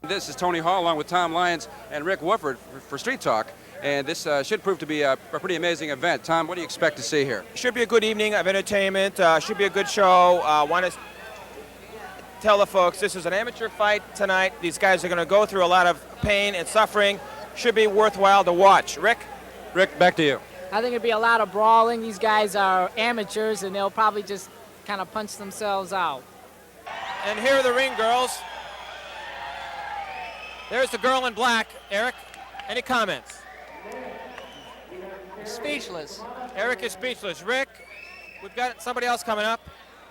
This is Tony Hall along with Tom Lyons and Rick Wolford for Street Talk. And this should prove to be a pretty amazing event. Tom, what do you expect to see here? Should be a good evening of entertainment. Should be a good show. Want to tell the folks this is an amateur fight tonight. These guys are going to go through a lot of pain and suffering. Should be worthwhile to watch. Rick? Rick, back to you. I think it'd be a lot of brawling. These guys are amateurs, and they'll probably just kind of punch themselves out. And here are the ring girls. There's the girl in black. Eric, any comments? Speechless. Eric is speechless. Rick, we've got somebody else coming up.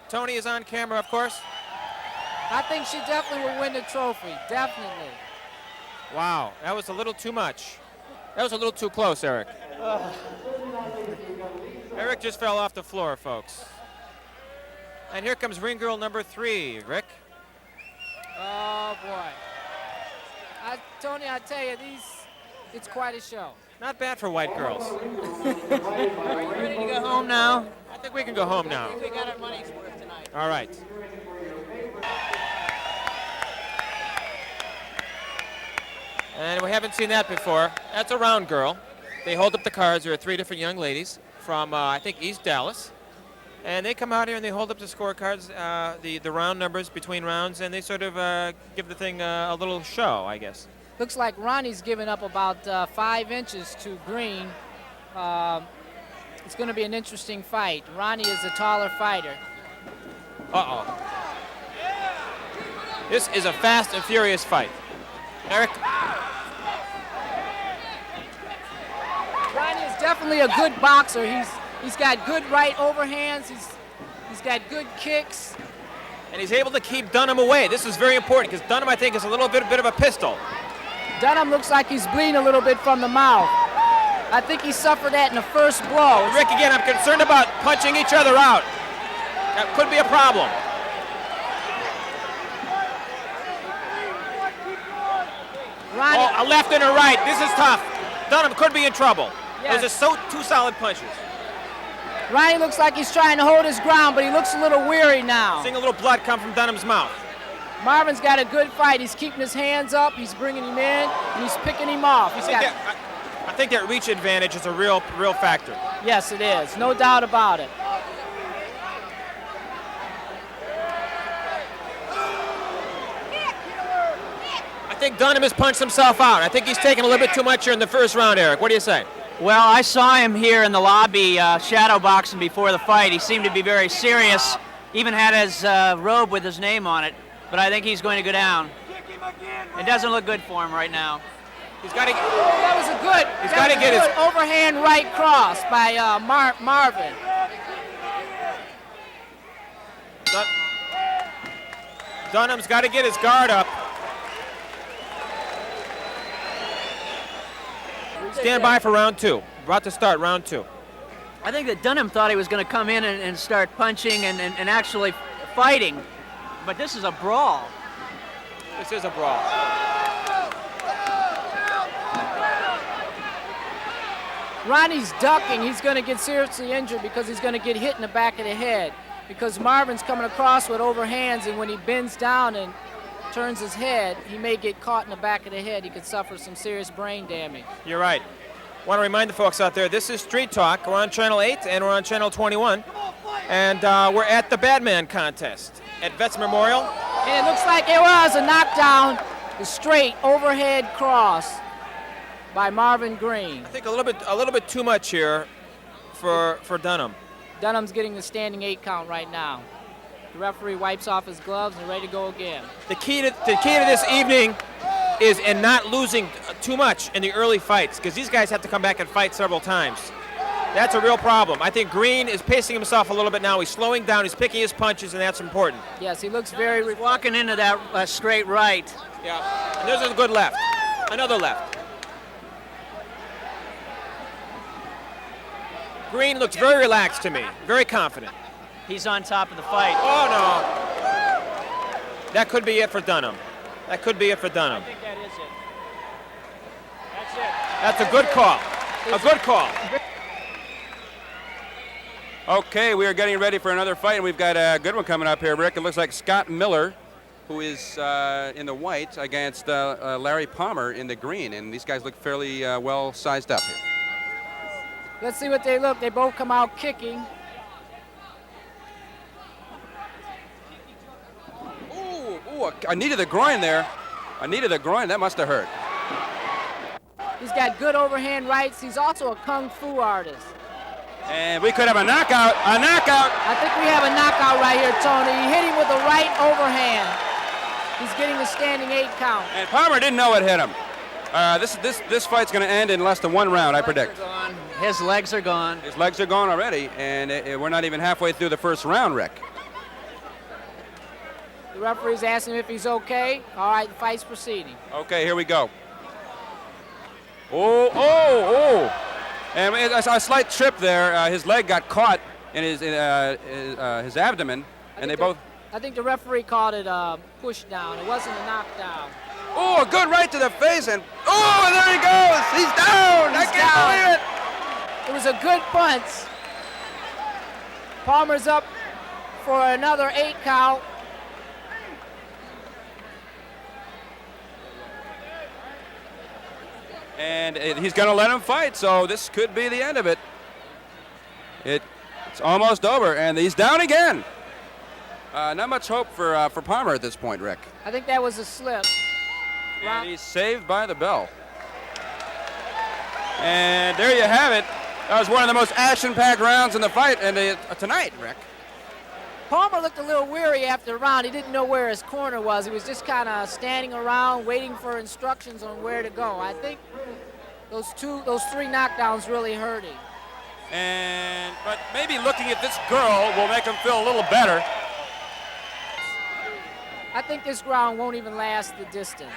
Tony is on camera, of course. I think she definitely will win the trophy. Definitely. Wow, that was a little too much. That was a little too close, Eric. Eric just fell off the floor, folks. And here comes ring girl number 3, Rick. Oh, boy. Tony, I tell you, it's quite a show. Not bad for white girls. Are you ready to go home now? I think we can go home now. I think we got our money's worth tonight. All right. And we haven't seen that before. That's a round girl. They hold up the cards. There are 3 different young ladies from, I think, East Dallas. And they come out here and they hold up the scorecards, the round numbers between rounds, and they sort of give the thing a little show, I guess. Looks like Ronnie's given up about 5 inches to Green. It's going to be an interesting fight. Ronnie is a taller fighter. Uh-oh. This is a fast and furious fight. Eric? Ronnie is definitely a good boxer. He's got good right overhands. He's got good kicks. And he's able to keep Dunham away. This is very important because Dunham, I think, is a little bit of a pistol. Dunham looks like he's bleeding a little bit from the mouth. I think he suffered that in the first blow. Rick, again, I'm concerned about punching each other out. That could be a problem. Ronnie, Oh, a left and a right. This is tough. Dunham could be in trouble. Yes. Those are 2 solid punches. Ronnie looks like he's trying to hold his ground, but he looks a little weary now. Seeing a little blood come from Dunham's mouth. Marvin's got a good fight. He's keeping his hands up. He's bringing him in, and he's picking him off. I think that reach advantage is a real factor. Yes, it is. No doubt about it. I think Dunham has punched himself out. I think he's taken a little bit too much here in the first round, Eric. What do you say? Well, I saw him here in the lobby shadow boxing before the fight. He seemed to be very serious, even had his robe with his name on it. But I think he's going to go down. It doesn't look good for him right now. He's got to. That was a good. He's got to get his overhand right cross by Marvin. Dunham's got to get his guard up. Stand by for round 2. About to start round 2. I think that Dunham thought he was going to come in and start punching and actually fighting. But this is a brawl. This is a brawl. Ronnie's ducking. He's going to get seriously injured because he's going to get hit in the back of the head. Because Marvin's coming across with overhands, and when he bends down and turns his head, he may get caught in the back of the head. He could suffer some serious brain damage. You're right. Want to remind the folks out there, this is Street Talk. We're on Channel 8 and we're on Channel 21. And we're at the Badman contest at Vets Memorial. And it looks like it was a knockdown, the straight overhead cross by Marvin Green. I think a little bit too much here for Dunham. Dunham's getting the standing 8 count right now. The referee wipes off his gloves and ready to go again. The key to this evening is in not losing too much in the early fights, because these guys have to come back and fight several times. That's a real problem. I think Green is pacing himself a little bit now. He's slowing down. He's picking his punches, and that's important. Yes, he looks very... He's walking into that straight right. Yeah, and there's a good left. Another left. Green looks very relaxed to me, very confident. He's on top of the fight. Oh, no. That could be it for Dunham. That could be it for Dunham. I think that is it. That's That's it. a good call. A good call. Okay, we are getting ready for another fight, and we've got a good one coming up here, Rick. It looks like Scott Miller who is in the white, against Larry Palmer in the green, and these guys look fairly well sized up here. Let's see what they look. They both come out kicking. Ooh, a knee to the groin there. A knee to the groin, that must have hurt. He's got good overhand rights. He's also a kung fu artist. And we could have a knockout, a knockout. I think we have a knockout right here, Tony. He hit him with a right overhand. He's getting a standing 8 count. And Palmer didn't know it hit him. This fight's going to end in less than 1 round, I predict. His legs are gone. His legs are gone already, and we're not even halfway through the first round, Rick. The referee's asking him if he's okay. All right, the fight's proceeding. Okay, here we go. Oh. And a slight trip there. His leg got caught in his abdomen, and they both... I think the referee called it a push down. It wasn't a knockdown. Oh, a good right to the face, and oh, there he goes. He's down. I can't believe it. It was a good punch. Palmer's up for another 8 count. And he's going to let him fight, so this could be the end of it. It's almost over, and he's down again. Not much hope for Palmer at this point, Rick. I think that was a slip. And he's saved by the bell. And there you have it. That was one of the most action-packed rounds in the fight tonight, Rick. Palmer looked a little weary after the round. He didn't know where his corner was. He was just kind of standing around waiting for instructions on where to go. I think those 3 knockdowns really hurt him. But maybe looking at this girl will make him feel a little better. I think this round won't even last the distance.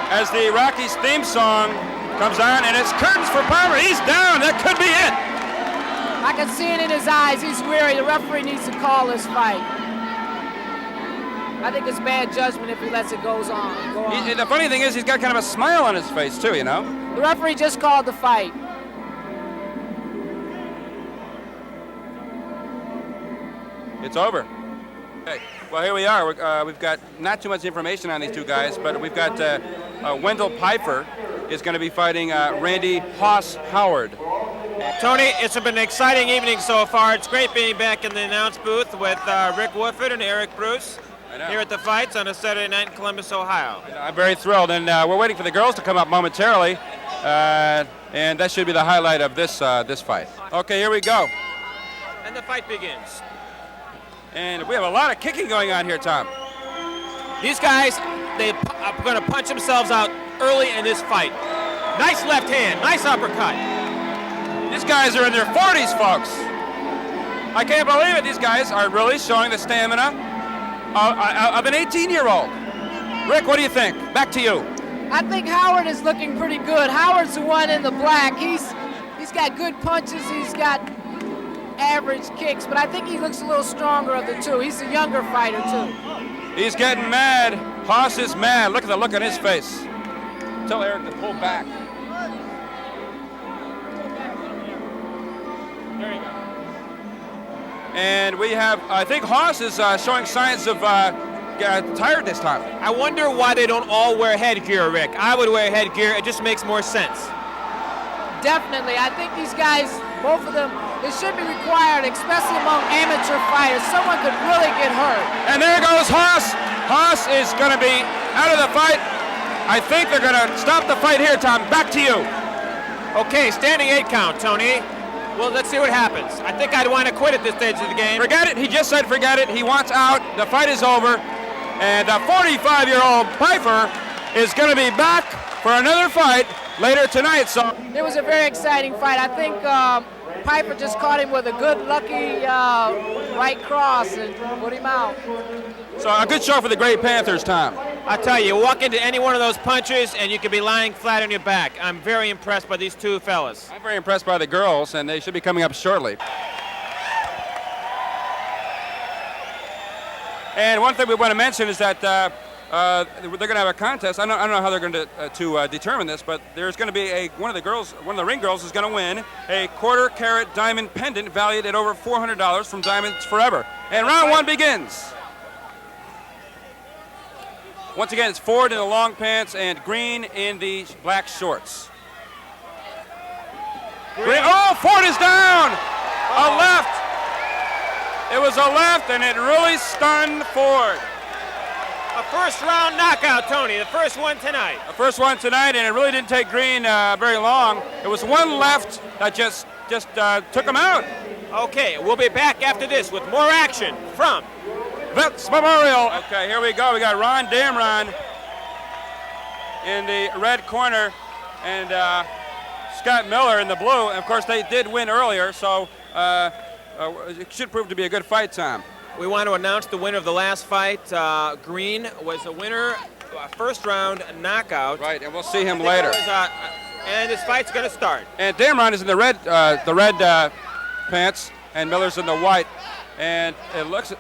As the Rockies theme song comes on, and it's curtains for Palmer. He's down. That could be it. I can see it in his eyes. He's weary. The referee needs to call this fight. I think it's bad judgment if he lets it go on. The funny thing is he's got kind of a smile on his face, too, you know? The referee just called the fight. It's over. Okay. Well, here we are. We've got not too much information on these two guys, but we've got Wendell Piper is going to be fighting Randy Hoss Howard. Tony, it's been an exciting evening so far. It's great being back in the announce booth with Rick Wolford and Eric Bruce here at the fights on a Saturday night in Columbus, Ohio. I'm very thrilled, and we're waiting for the girls to come up momentarily, and that should be the highlight of this fight. Okay, here we go. And the fight begins. And we have a lot of kicking going on here, Tom. These guys, they are going to punch themselves out early in this fight. Nice left hand, nice uppercut. These guys are in their 40s, folks. I can't believe it. These guys are really showing the stamina of an 18-year-old. Rick, what do you think? Back to you. I think Howard is looking pretty good. Howard's the one in the black. He's got good punches. He's got average kicks, but I think he looks a little stronger of the two. He's a younger fighter, too. He's getting mad. Hoss is mad. Look at the look on his face. Tell Eric to pull back. There you go. And we have, I think Hoss is showing signs of tired this time. I wonder why they don't all wear headgear, Rick. I would wear headgear. It just makes more sense. Definitely. I think these guys, both of them, it should be required, especially among amateur fighters. Someone could really get hurt. And there goes Hoss. Hoss is going to be out of the fight. I think they're going to stop the fight here, Tom. Back to you. Okay, standing 8 count, Tony. Well, let's see what happens. I think I'd want to quit at this stage of the game. Forget it. He just said forget it. He wants out. The fight is over. And the 45-year-old Piper is going to be back for another fight later tonight. So it was a very exciting fight. I think Piper just caught him with a good, lucky right cross and put him out. So a good show for the Great Panthers, Tom. I tell you walk into any one of those punches and you could be lying flat on your back. I'm very impressed by these two fellas. I'm very impressed by the girls, and they should be coming up shortly. And one thing we want to mention is that they're going to have a contest. I don't know how they're going to determine this, but there's going to be one of the ring girls is going to win a quarter-carat diamond pendant valued at over $400 from Diamonds Forever. And round one begins. Once again, it's Ford in the long pants and Green in the black shorts. Green. Oh, Ford is down! A left. It was a left, and it really stunned Ford. A first-round knockout, Tony. The first one tonight. The first one tonight, and it really didn't take Green very long. It was one left that just took him out. Okay, we'll be back after this with more action from Vets Memorial. Okay, here we go. We got Ron Damron in the red corner and Scott Miller in the blue. And of course, they did win earlier, so it should prove to be a good fight, Tom. We want to announce the winner of the last fight. Green was the winner, first round knockout. Right, and we'll see him later. And this fight's going to start. And Damron is in the red pants, and Miller's in the white. And it looks,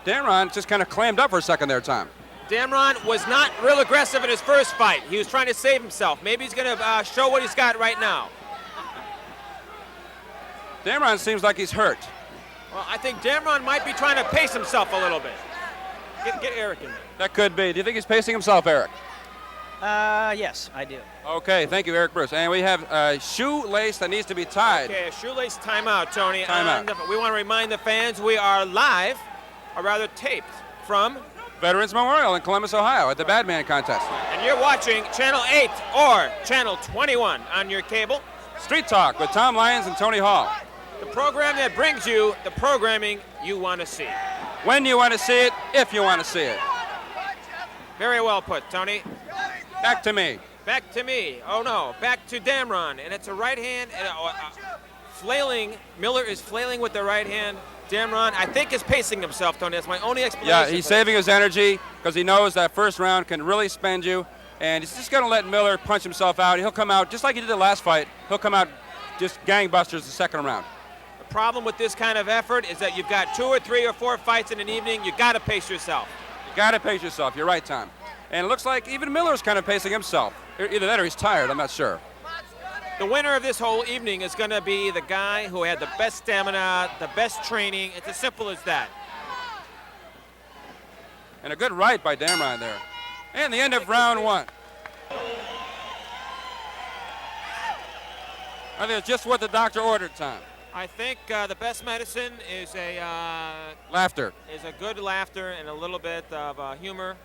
Damron just kind of clammed up for a second there, Tom. Damron was not real aggressive in his first fight. He was trying to save himself. Maybe he's going to show what he's got right now. Damron seems like he's hurt. Well, I think Damron might be trying to pace himself a little bit. Get Eric in there. That could be. Do you think he's pacing himself, Eric? Yes, I do. Okay, thank you, Eric Bruce. And we have a shoelace that needs to be tied. Okay, a shoelace timeout, Tony. Timeout. We want to remind the fans we are live, or rather taped, from Veterans Memorial in Columbus, Ohio at the Badman contest. And you're watching Channel 8 or Channel 21 on your cable. Street Talk with Tom Lyons and Tony Hall. The program that brings you the programming you want to see. When you want to see it, if you want to see it. Very well put, Tony. Back to me. Back to me. Oh, no. Back to Damron. And it's a right hand. And flailing. Miller is flailing with the right hand. Damron, I think, is pacing himself, Tony. That's my only explanation. Yeah, he's saving his energy because he knows that first round can really spend you. And he's just going to let Miller punch himself out. He'll come out, just like he did the last fight, he'll come out just gangbusters the second round. The problem with this kind of effort is that you've got 2 or 3 or 4 fights in an evening. You got to pace yourself. You got to pace yourself. You're right, Tom. And it looks like even Miller's kind of pacing himself. Either that or he's tired. I'm not sure. The winner of this whole evening is going to be the guy who had the best stamina, the best training. It's as simple as that. And a good right by Damron there. And the end of round one. I think it's just what the doctor ordered, Tom. I think the best medicine is Laughter. Is a good laughter and a little bit of humor.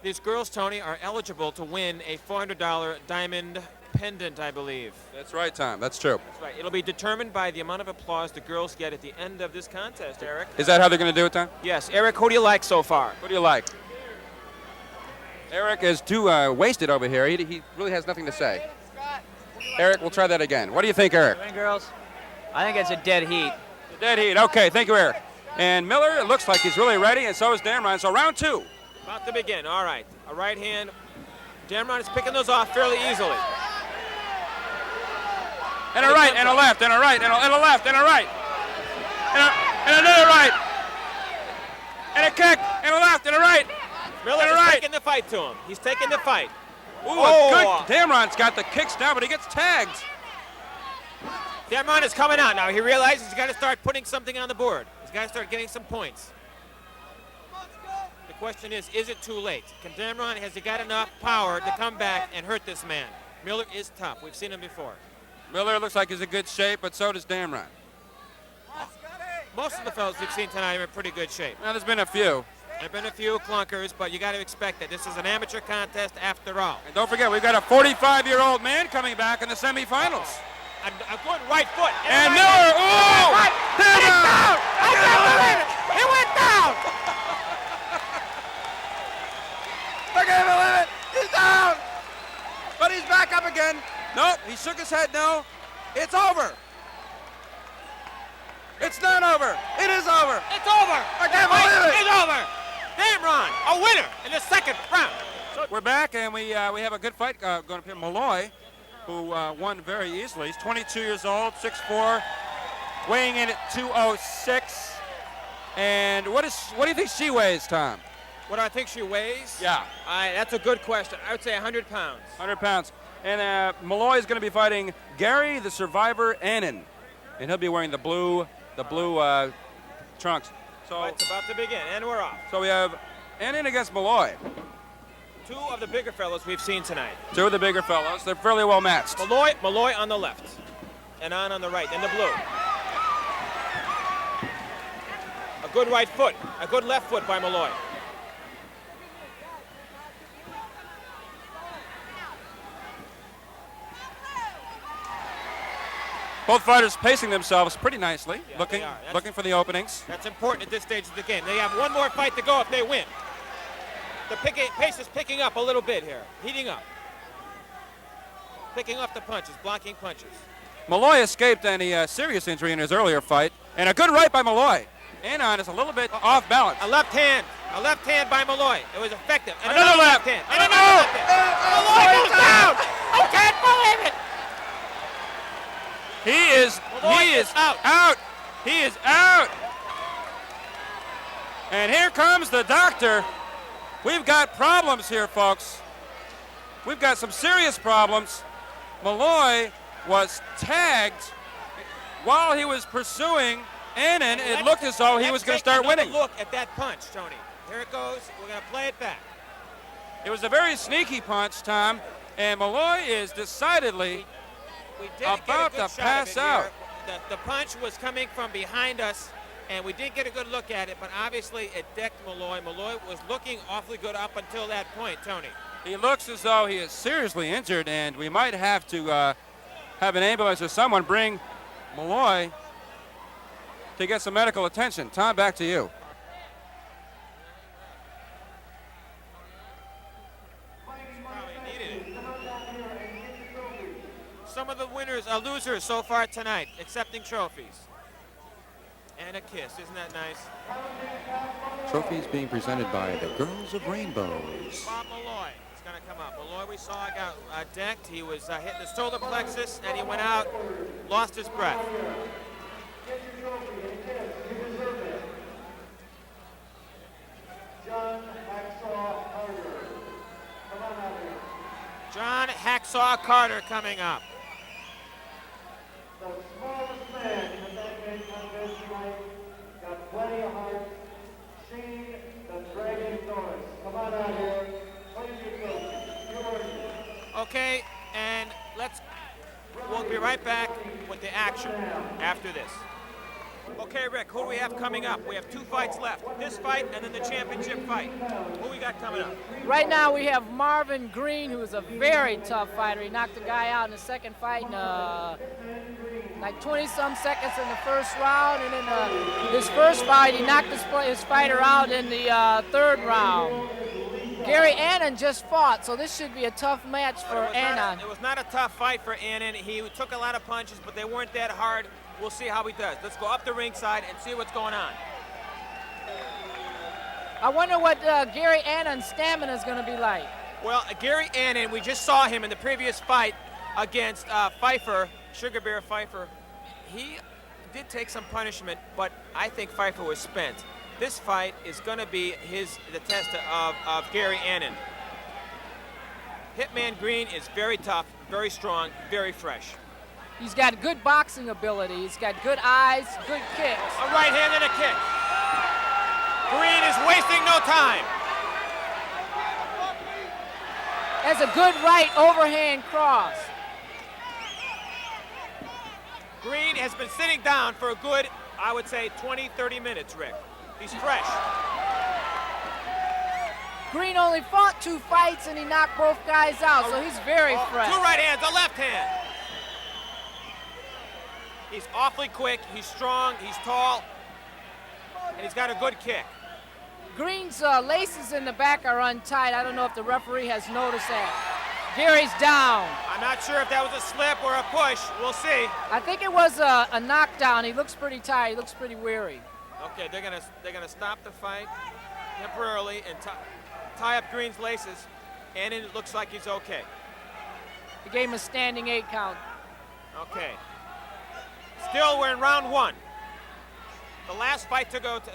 These girls, Tony, are eligible to win a $400 diamond pendant, I believe. That's right, Tom. That's true. That's right. It'll be determined by the amount of applause the girls get at the end of this contest, Eric. Is that how they're going to do it, Tom? Yes. Eric, who do you like so far? What do you like? Eric is too wasted over here. He really has nothing to say. Eric, we'll try that again. What do you think, Eric? Win, girls? I think it's a dead heat. Dead heat. Okay, thank you, Eric. And Miller, it looks like he's really ready, and so is Damron. So round two. About to begin. All right. A right hand. Damron is picking those off fairly easily. And a right, and a left, and a right, and a left, and a right. And another right. And a kick, and a left, and a right. Miller and a is right. taking the fight to him. He's taking the fight. Ooh, a good. Damron's got the kicks down, but he gets tagged. Damron is coming out now. He realizes he's got to start putting something on the board. He's got to start getting some points. The question is it too late? Can Damron, has he got enough power to come back and hurt this man? Miller is tough. We've seen him before. Miller looks like he's in good shape, but so does Damron. Most of the fellows we've seen tonight are in pretty good shape. Now, there's been a few. There have been a few clunkers, but you got to expect that this is an amateur contest after all. And don't forget, we've got a 45-year-old man coming back in the semifinals. A good right foot. And Miller, right. Damron! I can't believe it! He went down! I can't believe it! He's down! But he's back up again. Nope, he shook his head no. It's over. It's not over. It is over. It's over. I can't believe it. It's over. Damron, a winner in the second round. We're back, and we have a good fight going up here. Malloy, who won very easily. He's 22 years old, 6'4", weighing in at 206. And what do you think she weighs, Tom? What do I think she weighs? Yeah. That's a good question. I would say 100 pounds. 100 pounds. And Malloy is going to be fighting Gary, the survivor, Anan. And he'll be wearing the blue trunks. So It's about to begin, and we're off. So we have Anan against Malloy. Two of the bigger fellows we've seen tonight. Two of the bigger fellows. They're fairly well matched. Malloy on the left, and on the right, in the blue. A good right foot, a good left foot by Malloy. Both fighters pacing themselves pretty nicely, Yeah, looking they are. looking for the openings. That's important at this stage of the game. They have one more fight to go if they win. The pace is picking up a little bit here, heating up. Picking up the punches, blocking punches. Malloy escaped any serious injury in his earlier fight, and a good right by Malloy. Anan is a little bit off balance. A left hand by Malloy. It was effective. And Another left hand. And Another left hand. Malloy goes down. I can't believe it. He is out. He is out. And here comes the doctor. We've got problems here, folks. We've got some serious problems. Malloy was tagged while he was pursuing Anan. It looked as though he was going to start winning. Look at that punch, Tony. Here it goes. We're going to play it back. It was a very sneaky punch, Tom, and Malloy is decidedly We didn't about get a good to shot pass of it out. Here. The punch was coming from behind us, and we didn't get a good look at it, but obviously it decked Malloy. Malloy was looking awfully good up until that point, Tony. He looks as though he is seriously injured, and we might have to have an ambulance or someone bring Malloy to get some medical attention. Tom, back to you. Probably needed it. Some of the winners are losers so far tonight, accepting trophies. And a kiss, isn't that nice? Trophies being presented by the Girls of Rainbows. Bob Malloy is going to come up. Malloy, we saw, got decked. He was hitting the solar plexus, and he went out, lost his breath. John Hacksaw Carter coming up. The smallest man in the Badman contest tonight, got plenty of heart. Shane the Dragon Norris. Come on out here. Claim your trophy. Okay, and we'll be right back with the action after this. Okay, Rick, who do we have coming up? We have two fights left. This fight and then the championship fight. Who we got coming up? Right now we have Marvin Green, who is a very tough fighter. He knocked a guy out in the second fight in like 20-some seconds in the first round, and in his first fight he knocked his fighter out in the third round. Gary Anan just fought, so this should be a tough match for Anan. It was not a tough fight for Anan. He took a lot of punches, but they weren't that hard. We'll see how he does. Let's go up the ringside and see what's going on. I wonder what Gary Anan's stamina is going to be like. Well, Gary Anan, we just saw him in the previous fight against Pfeiffer, Sugar Bear Pfeiffer. He did take some punishment, but I think Pfeiffer was spent. This fight is going to be the test of Gary Anan. Hitman Green is very tough, very strong, very fresh. He's got good boxing ability. He's got good eyes, good kicks. A right hand and a kick. Green is wasting no time. Has a good right overhand cross. Green has been sitting down for a good, I would say, 20, 30 minutes, Rick. He's fresh. Green only fought 2 fights and he knocked both guys out, so he's very fresh. 2 right hands, a left hand. He's awfully quick, he's strong, he's tall, and he's got a good kick. Green's laces in the back are untied. I don't know if the referee has noticed that. Gary's down. I'm not sure if that was a slip or a push. We'll see. I think it was a knockdown. He looks pretty tired. He looks pretty weary. Okay, they're gonna stop the fight temporarily and tie up Green's laces, and it looks like he's okay. He gave him a standing 8 count. Okay. Still, we're in round 1. The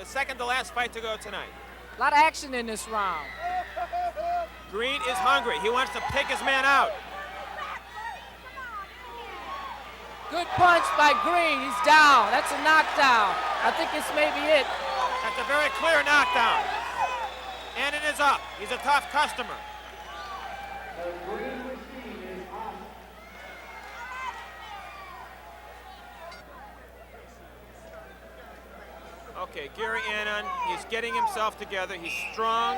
second to last fight to go tonight. A lot of action in this round. Green is hungry. He wants to take his man out. Good punch by Green. He's down. That's a knockdown. I think this may be it. That's a very clear knockdown. Anan is up. He's a tough customer. Okay, Gary Anan, he's getting himself together. He's strong.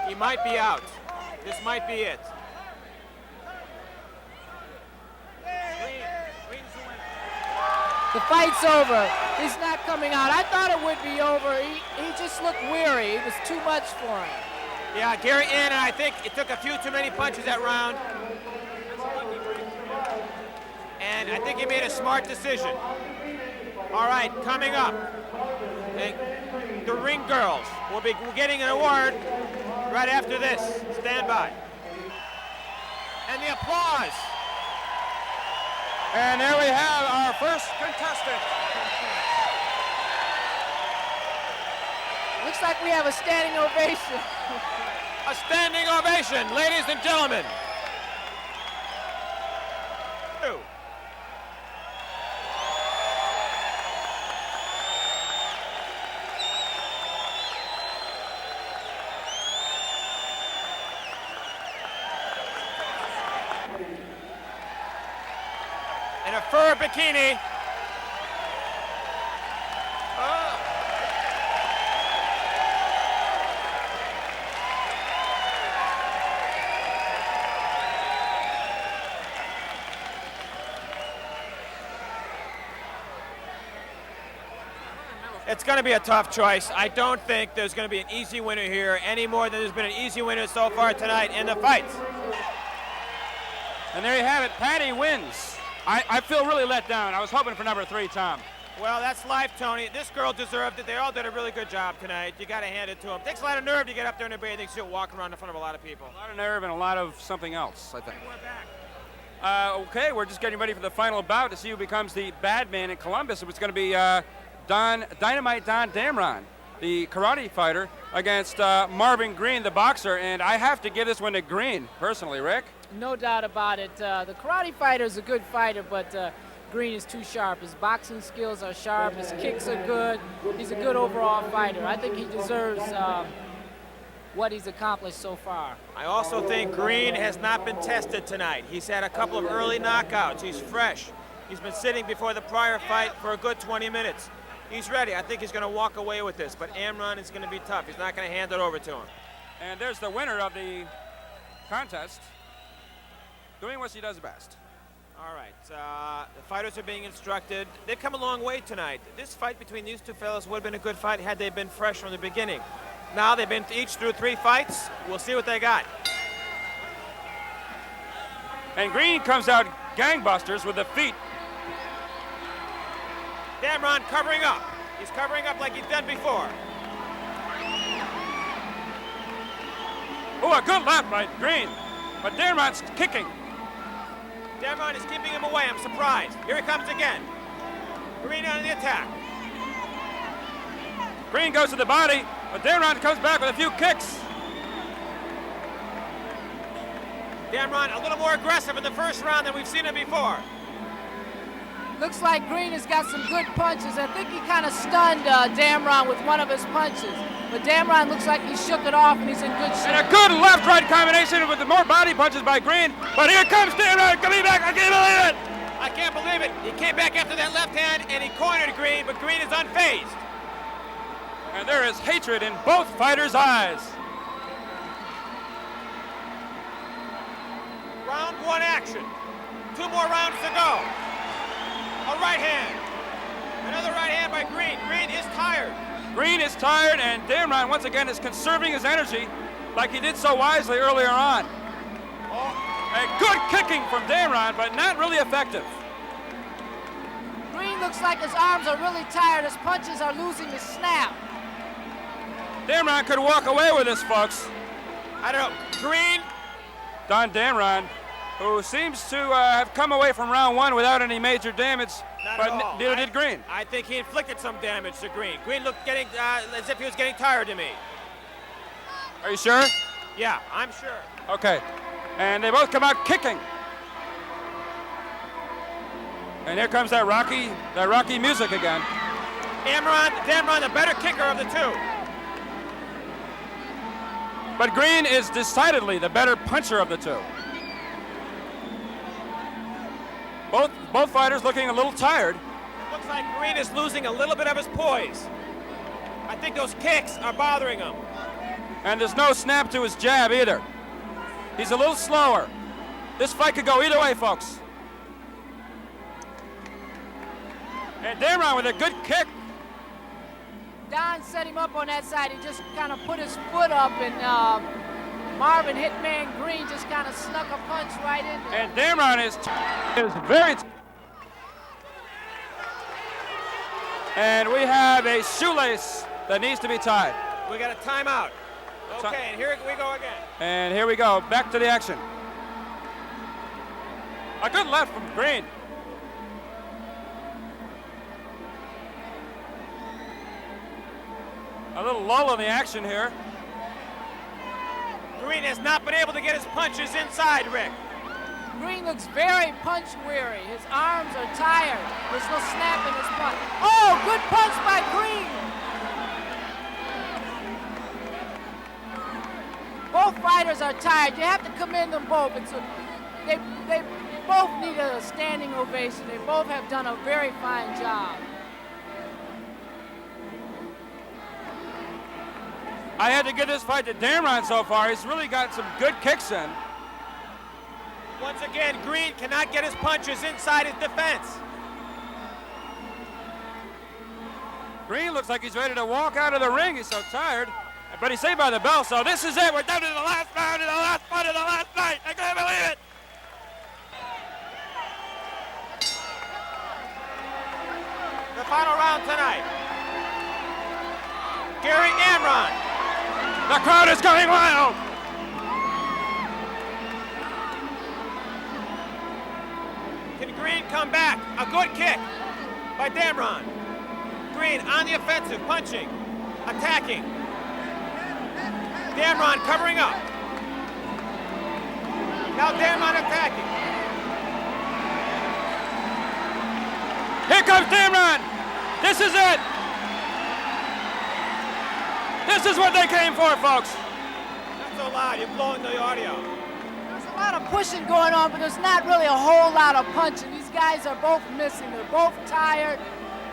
He might be out. This might be it. Green's the winner. The fight's over. He's not coming out. I thought it would be over. He just looked weary. It was too much for him. Yeah, Gary Anan, I think it took a few too many punches that round. And I think he made a smart decision. All right, coming up, the ring girls will be getting an award right after this. Stand by. And the applause. And there we have our first contestant. Looks like we have a standing ovation. A standing ovation, ladies and gentlemen. In a fur bikini. Oh. It's going to be a tough choice. I don't think there's going to be an easy winner here any more than there's been an easy winner so far tonight in the fights. And there you have it. Patty wins. I feel really let down. I was hoping for number 3, Tom. Well, that's life, Tony. This girl deserved it. They all did a really good job tonight. You got to hand it to them. Takes a lot of nerve to get up there in a bathing suit, walking around in front of a lot of people. A lot of nerve and a lot of something else, I think. We're back. Okay, we're just getting ready for the final bout to see who becomes the bad man in Columbus. It was going to be Dynamite Don Damron, the karate fighter, against Marvin Green, the boxer. And I have to give this one to Green, personally, Rick. No doubt about it. The karate fighter is a good fighter, but Green is too sharp. His boxing skills are sharp. His kicks are good. He's a good overall fighter. I think he deserves what he's accomplished so far. I also think Green has not been tested tonight. He's had a couple of early knockouts. He's fresh. He's been sitting before the prior fight for a good 20 minutes. He's ready. I think he's going to walk away with this, but Damron is going to be tough. He's not going to hand it over to him. And there's the winner of the contest, doing what she does best. All right, the fighters are being instructed. They've come a long way tonight. This fight between these two fellas would have been a good fight had they been fresh from the beginning. Now they've been each through 3 fights. We'll see what they got. And Green comes out gangbusters with the feet. Damron covering up. He's covering up like he's done before. Oh, a good left by Green. But Damron's kicking. Damron is keeping him away. I'm surprised. Here he comes again. Green on the attack. Green goes to the body, but Damron comes back with a few kicks. Damron a little more aggressive in the first round than we've seen him before. Looks like Green has got some good punches. I think he kind of stunned Damron with one of his punches. But Damron looks like he shook it off and he's in good shape. And a good left-right combination with the more body punches by Green. But here comes Damron coming back. I can't believe it. I can't believe it. He came back after that left hand and he cornered Green, but Green is unfazed. And there is hatred in both fighters' eyes. Round 1 action. 2 more rounds to go. A right hand. Another right hand by Green. Green is tired. Green is tired, and Damron once again is conserving his energy like he did so wisely earlier on. A good kicking from Damron, but not really effective. Green looks like his arms are really tired. His punches are losing the snap. Damron could walk away with this, folks. I don't know. Green. Don Damron who seems to have come away from round one without any major damage, Not at but all. neither did Green. I think he inflicted some damage to Green. Green looked as if he was getting tired to me. Are you sure? Yeah, I'm sure. Okay. And they both come out kicking. And here comes that Rocky music again. Damron, the better kicker of the two. But Green is decidedly the better puncher of the two. Both fighters looking a little tired. Looks like Green is losing a little bit of his poise. I think those kicks are bothering him. And there's no snap to his jab either. He's a little slower. This fight could go either way, folks. And Damron with a good kick. Don set him up on that side. He just kind of put his foot up, and Marvin Hitman Green just kind of snuck a punch right in there. And Damron is very. And we have a shoelace that needs to be tied. We got a timeout. Okay, and here we go again. And here we go, back to the action. A good left from Green. A little lull in the action here. Green has not been able to get his punches inside, Rick. Green looks very punch weary. His arms are tired. There's no snap in his punch. Oh, good punch by Green. Both fighters are tired. You have to commend them both. They both need a standing ovation. They both have done a very fine job. I had to give this fight to Damron so far. He's really got some good kicks in. Once again, Green cannot get his punches inside his defense. Green looks like he's ready to walk out of the ring. He's so tired. But he's saved by the bell, so this is it. We're down to the last round of the last fight of the last night. I can't believe it. The final round tonight. Gary Amron. The crowd is going wild. Can Green come back? A good kick by Damron. Green on the offensive, punching, attacking. Damron covering up. Now Damron attacking. Here comes Damron. This is it. This is what they came for, folks. Not so loud, you're blowing the audio. There's a lot of pushing going on, but there's not really a whole lot of punching. These guys are both missing. They're both tired.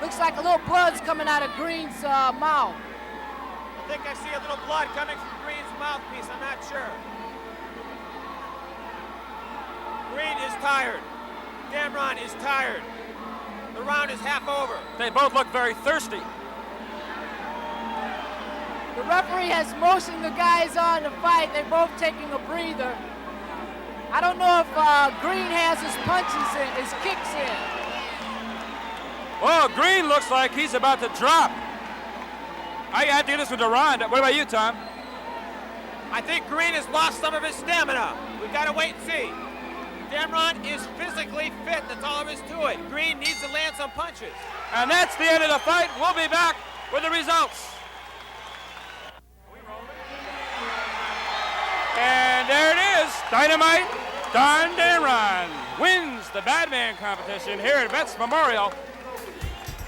Looks like a little blood's coming out of Green's mouth. I think I see a little blood coming from Green's mouthpiece, I'm not sure. Green is tired. Damron is tired. The round is half over. They both look very thirsty. The referee has motioned the guys on to fight. They're both taking a breather. I don't know if Green has his punches in, his kicks in. Well, Green looks like he's about to drop. I had to do this with Ron. What about you, Tom? I think Green has lost some of his stamina. We've got to wait and see. Damron is physically fit. That's all there is to it. Green needs to land some punches. And that's the end of the fight. We'll be back with the results. And there it is. Dynamite Don Damron wins the Badman competition here at Vets Memorial.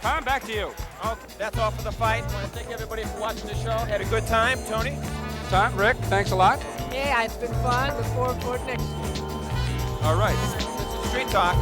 Tom, back to you. Okay, that's all for the fight. I want to thank everybody for watching the show. Had a good time. Tony? Tom, Rick, thanks a lot. Yeah, it's been fun. Look forward to it next year. All right. This is Street Talk.